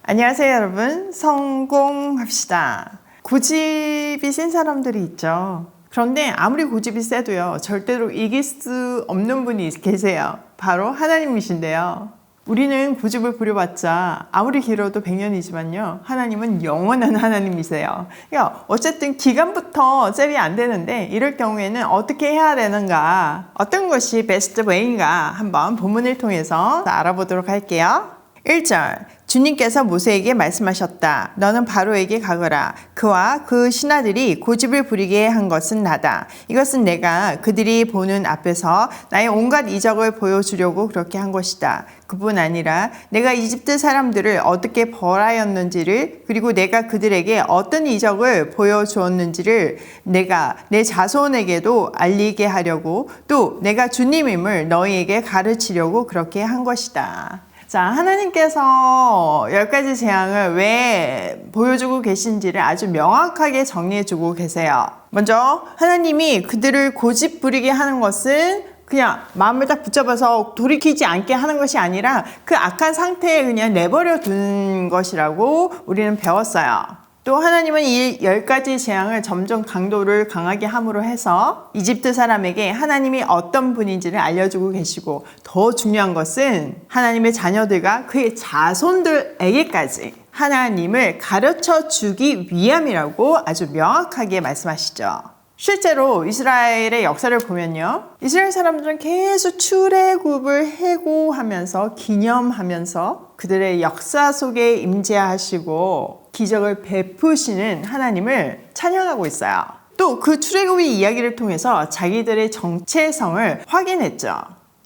안녕하세요 여러분, 성공합시다. 고집이 센 사람들이 있죠. 그런데 아무리 고집이 세도요, 절대로 이길 수 없는 분이 계세요. 바로 하나님이신데요. 우리는 고집을 부려봤자 아무리 길어도 100년이지만요, 하나님은 영원한 하나님이세요. 그러니까 어쨌든 기간부터 잽이 안 되는데, 이럴 경우에는 어떻게 해야 되는가, 어떤 것이 베스트 웨이인가 한번 본문을 통해서 알아보도록 할게요. 1절, 주님께서 모세에게 말씀하셨다. 너는 바로에게 가거라. 그와 그 신하들이 고집을 부리게 한 것은 나다. 이것은 내가 그들이 보는 앞에서 나의 온갖 이적을 보여주려고 그렇게 한 것이다. 그뿐 아니라 내가 이집트 사람들을 어떻게 벌하였는지를, 그리고 내가 그들에게 어떤 이적을 보여주었는지를 내가 내 자손에게도 알리게 하려고, 또 내가 주님임을 너희에게 가르치려고 그렇게 한 것이다. 자, 하나님께서 10가지 재앙을 왜 보여주고 계신지를 아주 명확하게 정리해주고 계세요. 먼저 하나님이 그들을 고집 부리게 하는 것은 그냥 마음을 딱 붙잡아서 돌이키지 않게 하는 것이 아니라 그 악한 상태에 그냥 내버려 둔 것이라고 우리는 배웠어요. 또 하나님은 이 10가지 재앙을 점점 강도를 강하게 함으로 해서 이집트 사람에게 하나님이 어떤 분인지를 알려주고 계시고, 더 중요한 것은 하나님의 자녀들과 그의 자손들에게까지 하나님을 가르쳐 주기 위함이라고 아주 명확하게 말씀하시죠. 실제로 이스라엘의 역사를 보면요, 이스라엘 사람들은 계속 출애굽을 해고하면서 기념하면서 그들의 역사 속에 임재하시고 기적을 베푸시는 하나님을 찬양하고 있어요. 또 그 출애굽의 이야기를 통해서 자기들의 정체성을 확인했죠.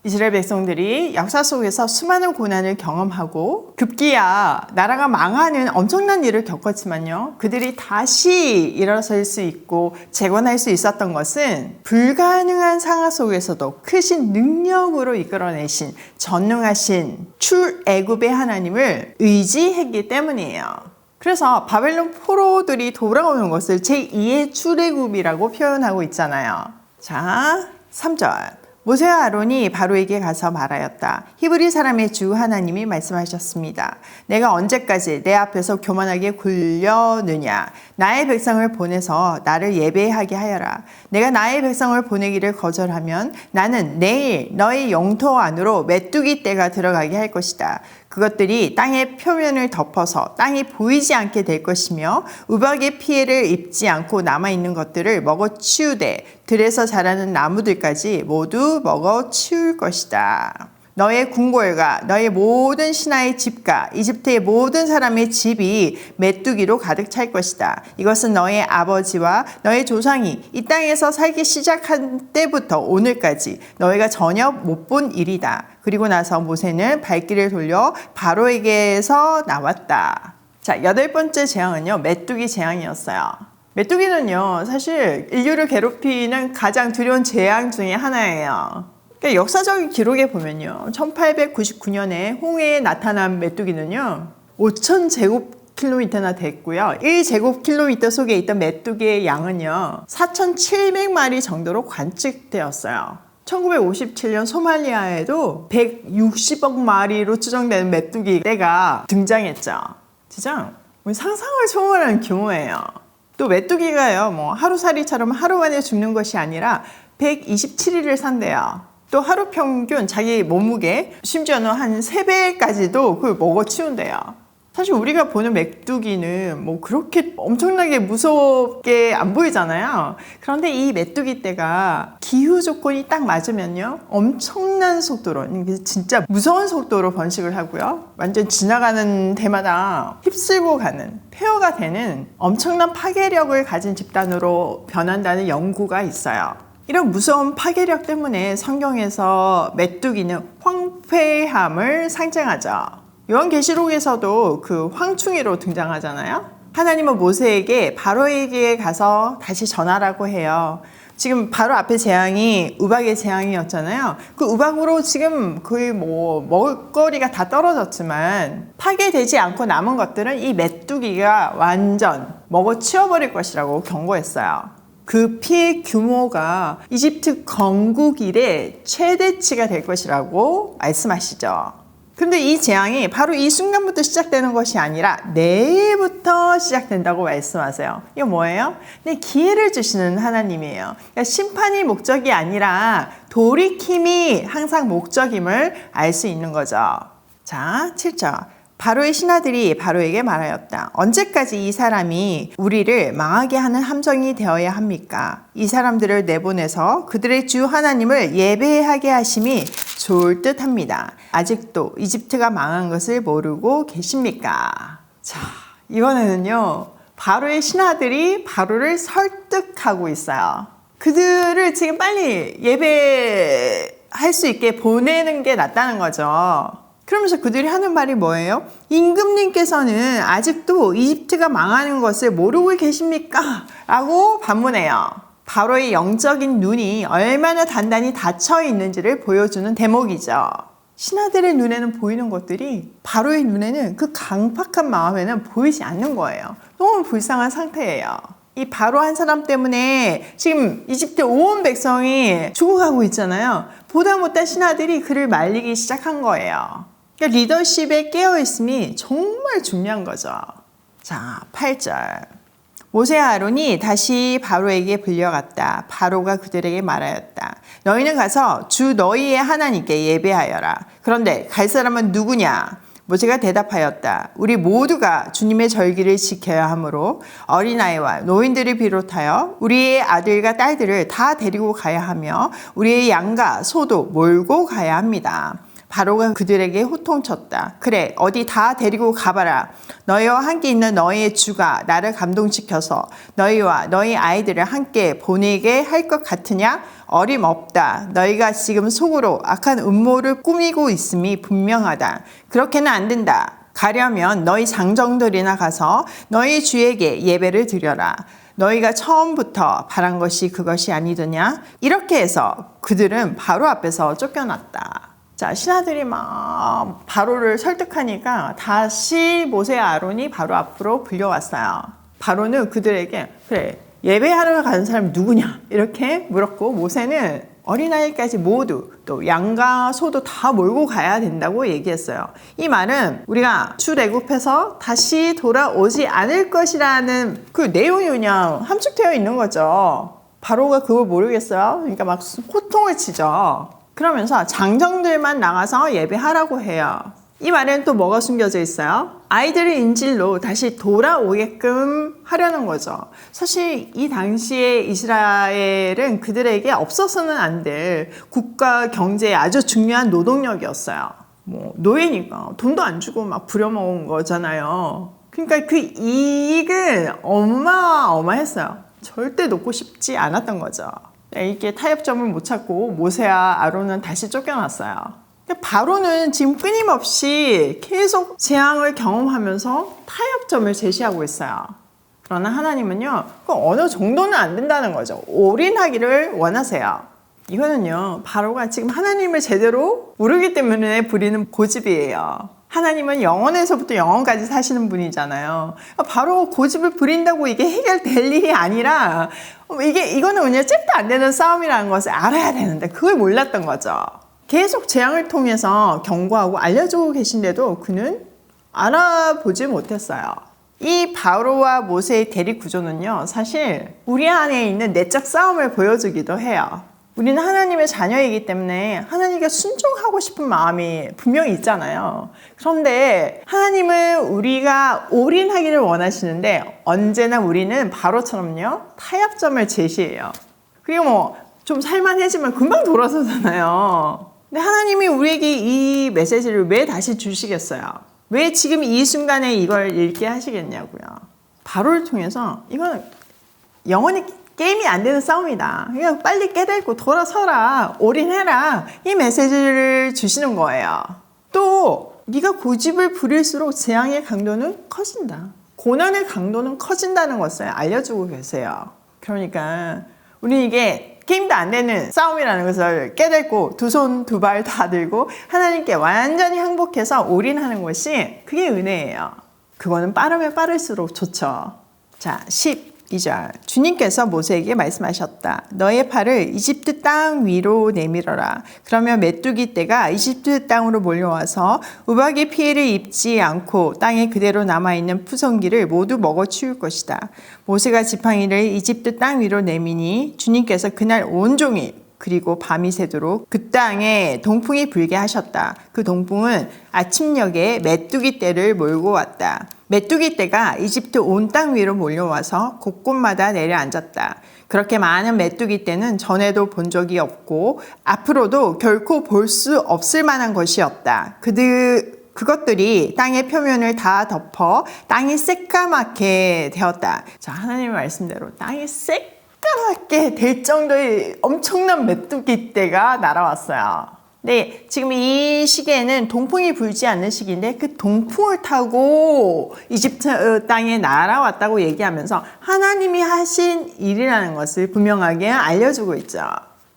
이스라엘 백성들이 역사 속에서 수많은 고난을 경험하고 급기야 나라가 망하는 엄청난 일을 겪었지만요, 그들이 다시 일어설 수 있고 재건할 수 있었던 것은 불가능한 상황 속에서도 크신 능력으로 이끌어내신 전능하신 출애굽의 하나님을 의지했기 때문이에요. 그래서 바벨론 포로들이 돌아오는 것을 제2의 출애굽이라고 표현하고 있잖아요. 자, 3절. 모세와 아론이 바로에게 가서 말하였다. 히브리 사람의 주 하나님이 말씀하셨습니다. 내가 언제까지 내 앞에서 교만하게 굴려느냐. 나의 백성을 보내서 나를 예배하게 하여라. 내가 나의 백성을 보내기를 거절하면 나는 내일 너의 영토 안으로 메뚜기 떼가 들어가게 할 것이다. 그것들이 땅의 표면을 덮어서 땅이 보이지 않게 될 것이며, 우박의 피해를 입지 않고 남아있는 것들을 먹어치우되 들에서 자라는 나무들까지 모두 먹어치울 것이다. 너의 궁궐과 너의 모든 신하의 집과 이집트의 모든 사람의 집이 메뚜기로 가득 찰 것이다. 이것은 너의 아버지와 너의 조상이 이 땅에서 살기 시작한 때부터 오늘까지 너희가 전혀 못 본 일이다. 그리고 나서 모세는 발길을 돌려 바로에게서 나왔다. 자, 8번째 재앙은요, 메뚜기 재앙이었어요. 메뚜기는요, 사실 인류를 괴롭히는 가장 두려운 재앙 중에 하나예요. 그러니까 역사적인 기록에 보면요, 1899년에 홍해에 나타난 메뚜기는요 5,000제곱킬로미터나 됐고요, 1제곱킬로미터 속에 있던 메뚜기의 양은요 4,700마리 정도로 관측되었어요. 1957년 소말리아에도 160억 마리로 추정되는 메뚜기 떼가 등장했죠. 진짜 상상을 초월하는 규모예요. 또 메뚜기가요, 하루살이처럼 하루 만에 죽는 것이 아니라 127일을 산대요. 또 하루 평균 자기 몸무게, 심지어는 한 3배까지도 그걸 먹어치운대요. 사실 우리가 보는 메뚜기는 그렇게 엄청나게 무섭게 안 보이잖아요. 그런데 이 메뚜기 떼가 기후 조건이 딱 맞으면요, 엄청난 속도로, 진짜 무서운 속도로 번식을 하고요, 완전 지나가는 데마다 휩쓸고 가는, 폐허가 되는 엄청난 파괴력을 가진 집단으로 변한다는 연구가 있어요. 이런 무서운 파괴력 때문에 성경에서 메뚜기는 황폐함을 상징하죠. 요한계시록에서도 그 황충이로 등장하잖아요. 하나님은 모세에게 바로에게 가서 다시 전하라고 해요. 지금 바로 앞에 재앙이 우박의 재앙이었잖아요. 그 우박으로 지금 거의 먹을거리가 다 떨어졌지만 파괴되지 않고 남은 것들은 이 메뚜기가 완전 먹어치워버릴 것이라고 경고했어요. 그 피해 규모가 이집트 건국 이래 최대치가 될 것이라고 말씀하시죠. 근데 이 재앙이 바로 이 순간부터 시작되는 것이 아니라 내일부터 시작된다고 말씀하세요. 이거 뭐예요? 네, 기회를 주시는 하나님이에요. 그러니까 심판이 목적이 아니라 돌이킴이 항상 목적임을 알 수 있는 거죠. 자, 7절. 바로의 신하들이 바로에게 말하였다. 언제까지 이 사람이 우리를 망하게 하는 함정이 되어야 합니까? 이 사람들을 내보내서 그들의 주 하나님을 예배하게 하심이 좋을 듯 합니다. 아직도 이집트가 망한 것을 모르고 계십니까? 자, 이번에는요, 바로의 신하들이 바로를 설득하고 있어요. 그들을 지금 빨리 예배할 수 있게 보내는 게 낫다는 거죠. 그러면서 그들이 하는 말이 뭐예요? 임금님께서는 아직도 이집트가 망하는 것을 모르고 계십니까? 라고 반문해요. 바로의 영적인 눈이 얼마나 단단히 닫혀 있는지를 보여주는 대목이죠. 신하들의 눈에는 보이는 것들이 바로의 눈에는 그 강팍한 마음에는 보이지 않는 거예요. 너무 불쌍한 상태예요. 이 바로 한 사람 때문에 지금 이집트 온 백성이 죽어가고 있잖아요. 보다 못한 신하들이 그를 말리기 시작한 거예요. 그러니까 리더십에 깨어있음이 정말 중요한 거죠. 자, 8절. 모세와 아론이 다시 바로에게 불려갔다. 바로가 그들에게 말하였다. 너희는 가서 주 너희의 하나님께 예배하여라. 그런데 갈 사람은 누구냐? 모세가 대답하였다. 우리 모두가 주님의 절기를 지켜야 하므로 어린아이와 노인들을 비롯하여 우리의 아들과 딸들을 다 데리고 가야 하며 우리의 양과 소도 몰고 가야 합니다. 바로가 그들에게 호통쳤다. 그래, 어디 다 데리고 가봐라. 너희와 함께 있는 너희의 주가 나를 감동시켜서 너희와 너희 아이들을 함께 보내게 할 것 같으냐? 어림없다. 너희가 지금 속으로 악한 음모를 꾸미고 있음이 분명하다. 그렇게는 안 된다. 가려면 너희 장정들이나 가서 너희 주에게 예배를 드려라. 너희가 처음부터 바란 것이 그것이 아니더냐? 이렇게 해서 그들은 바로 앞에서 쫓겨났다. 자, 신하들이 막 바로를 설득하니까 다시 모세와 아론이 바로 앞으로 불려왔어요. 바로는 그들에게 그래, 예배하러 가는 사람이 누구냐? 이렇게 물었고 모세는 어린아이까지 모두 또 양과 소도 다 몰고 가야 된다고 얘기했어요. 이 말은 우리가 출애굽해서 다시 돌아오지 않을 것이라는 그 내용이 그냥 함축되어 있는 거죠. 바로가 그걸 모르겠어요. 그러니까 막 호통을 치죠. 그러면서 장정들만 나가서 예배하라고 해요. 이 말에는 또 뭐가 숨겨져 있어요? 아이들을 인질로 다시 돌아오게끔 하려는 거죠. 사실 이 당시에 이스라엘은 그들에게 없어서는 안 될 국가 경제에 아주 중요한 노동력이었어요. 뭐 노예니까 돈도 안 주고 막 부려먹은 거잖아요. 그러니까 그 이익은 어마어마했어요. 절대 놓고 싶지 않았던 거죠. 이게 타협점을 못 찾고 모세와 아론은 다시 쫓겨났어요. 바로는 지금 끊임없이 계속 재앙을 경험하면서 타협점을 제시하고 있어요. 그러나 하나님은요, 어느 정도는 안 된다는 거죠. 올인하기를 원하세요. 이거는요, 바로가 지금 하나님을 제대로 모르기 때문에 부리는 고집이에요. 하나님은 영원에서부터 영원까지 사시는 분이잖아요. 바로 고집을 부린다고 이게 해결될 일이 아니라 이거는 그냥 잽도 안 되는 싸움이라는 것을 알아야 되는데 그걸 몰랐던 거죠. 계속 재앙을 통해서 경고하고 알려주고 계신데도 그는 알아보지 못했어요. 이 바로와 모세의 대립 구조는요, 사실 우리 안에 있는 내적 싸움을 보여주기도 해요. 우리는 하나님의 자녀이기 때문에 하나님께 순종하고 싶은 마음이 분명히 있잖아요. 그런데 하나님은 우리가 올인하기를 원하시는데 언제나 우리는 바로처럼요, 타협점을 제시해요. 그리고 뭐 좀 살만해지면 금방 돌아서잖아요. 근데 하나님이 우리에게 이 메시지를 왜 다시 주시겠어요? 왜 지금 이 순간에 이걸 읽게 하시겠냐고요. 바로를 통해서 이건 영원히 게임이 안 되는 싸움이다. 그냥 빨리 깨닫고 돌아서라. 올인해라. 이 메시지를 주시는 거예요. 또 네가 고집을 부릴수록 재앙의 강도는 커진다. 고난의 강도는 커진다는 것을 알려주고 계세요. 그러니까 우리는 이게 게임도 안 되는 싸움이라는 것을 깨닫고 두 손 두 발 다 들고 하나님께 완전히 항복해서 올인하는 것이 그게 은혜예요. 그거는 빠르면 빠를수록 좋죠. 자, 10. 2절 주님께서 모세에게 말씀하셨다. 너의 팔을 이집트 땅 위로 내밀어라. 그러면 메뚜기 떼가 이집트 땅으로 몰려와서 우박의 피해를 입지 않고 땅에 그대로 남아있는 푸성기를 모두 먹어 치울 것이다. 모세가 지팡이를 이집트 땅 위로 내미니 주님께서 그날 온종일 그리고 밤이 새도록 그 땅에 동풍이 불게 하셨다. 그 동풍은 아침녘에 메뚜기 떼를 몰고 왔다. 메뚜기 떼가 이집트 온 땅 위로 몰려와서 곳곳마다 내려앉았다. 그렇게 많은 메뚜기 떼는 전에도 본 적이 없고 앞으로도 결코 볼 수 없을 만한 것이었다. 그것들이 땅의 표면을 다 덮어 땅이 새까맣게 되었다. 자, 하나님의 말씀대로 땅이 새까맣게 될 정도의 엄청난 메뚜기 떼가 날아왔어요. 네, 지금 이 시기에는 동풍이 불지 않는 시기인데 그 동풍을 타고 이집트 땅에 날아왔다고 얘기하면서 하나님이 하신 일이라는 것을 분명하게 알려주고 있죠.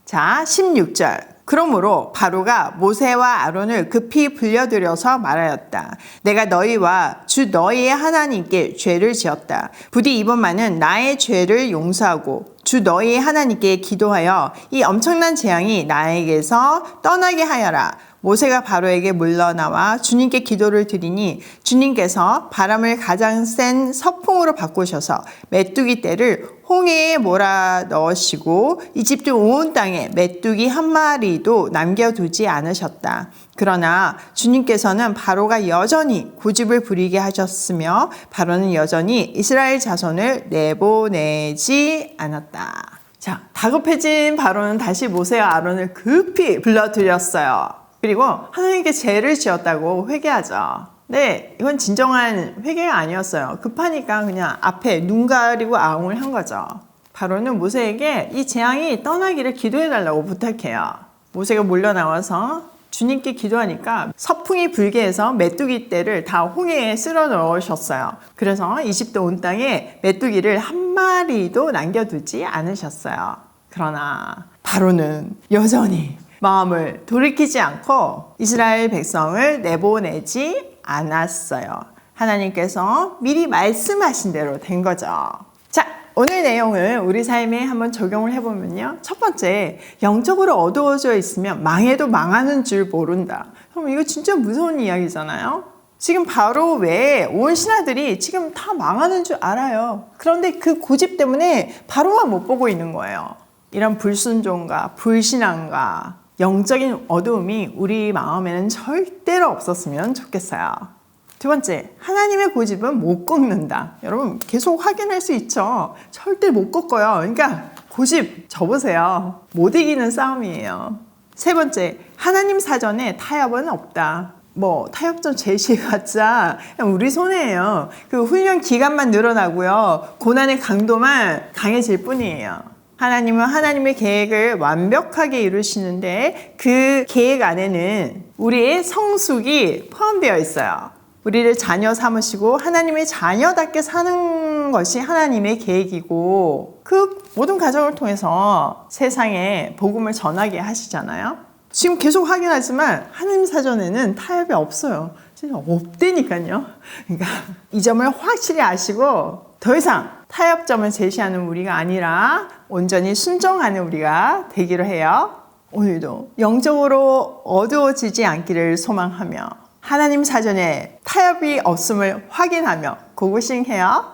자, 16절. 그러므로 바로가 모세와 아론을 급히 불려들여서 말하였다. 내가 너희와 주 너희의 하나님께 죄를 지었다. 부디 이번만은 나의 죄를 용서하고 주 너희의 하나님께 기도하여 이 엄청난 재앙이 나에게서 떠나게 하여라. 모세가 바로에게 물러나와 주님께 기도를 드리니 주님께서 바람을 가장 센 서풍으로 바꾸셔서 메뚜기 떼를 홍해에 몰아넣으시고 이집트 온 땅에 메뚜기 한 마리도 남겨두지 않으셨다. 그러나 주님께서는 바로가 여전히 고집을 부리게 하셨으며 바로는 여전히 이스라엘 자손을 내보내지 않았다. 자, 다급해진 바로는 다시 모세와 아론을 급히 불러들였어요. 그리고 하나님께 죄를 지었다고 회개하죠. 네, 이건 진정한 회개가 아니었어요. 급하니까 그냥 앞에 눈 가리고 아웅을 한 거죠. 바로는 모세에게 이 재앙이 떠나기를 기도해달라고 부탁해요. 모세가 몰려나와서 주님께 기도하니까 서풍이 불게 해서 메뚜기 떼를 다 홍해에 쓸어 넣으셨어요. 그래서 이집트 온 땅에 메뚜기를 한 마리도 남겨두지 않으셨어요. 그러나 바로는 여전히 마음을 돌이키지 않고 이스라엘 백성을 내보내지 않았어요. 하나님께서 미리 말씀하신 대로 된 거죠. 자, 오늘 내용을 우리 삶에 한번 적용을 해보면요. 첫 번째, 영적으로 어두워져 있으면 망해도 망하는 줄 모른다. 그럼 이거 진짜 무서운 이야기잖아요. 지금 바로 외에 온 신하들이 지금 다 망하는 줄 알아요. 그런데 그 고집 때문에 바로만 못 보고 있는 거예요. 이런 불순종과 불신앙과 영적인 어두움이 우리 마음에는 절대로 없었으면 좋겠어요. 두 번째, 하나님의 고집은 못 꺾는다. 여러분 계속 확인할 수 있죠. 절대 못 꺾어요. 그러니까 고집 접으세요. 못 이기는 싸움이에요. 세 번째, 하나님 사전에 타협은 없다. 타협점 제시해봤자 우리 손해예요. 그 훈련 기간만 늘어나고요. 고난의 강도만 강해질 뿐이에요. 하나님은 하나님의 계획을 완벽하게 이루시는데 그 계획 안에는 우리의 성숙이 포함되어 있어요. 우리를 자녀 삼으시고 하나님의 자녀답게 사는 것이 하나님의 계획이고 그 모든 과정을 통해서 세상에 복음을 전하게 하시잖아요. 지금 계속 확인하지만 하나님 사전에는 타협이 없어요. 진짜 없다니까요. 그러니까 이 점을 확실히 아시고 더 이상 타협점을 제시하는 우리가 아니라 온전히 순종하는 우리가 되기로 해요. 오늘도 영적으로 어두워지지 않기를 소망하며 하나님 사전에 타협이 없음을 확인하며 고고싱해요.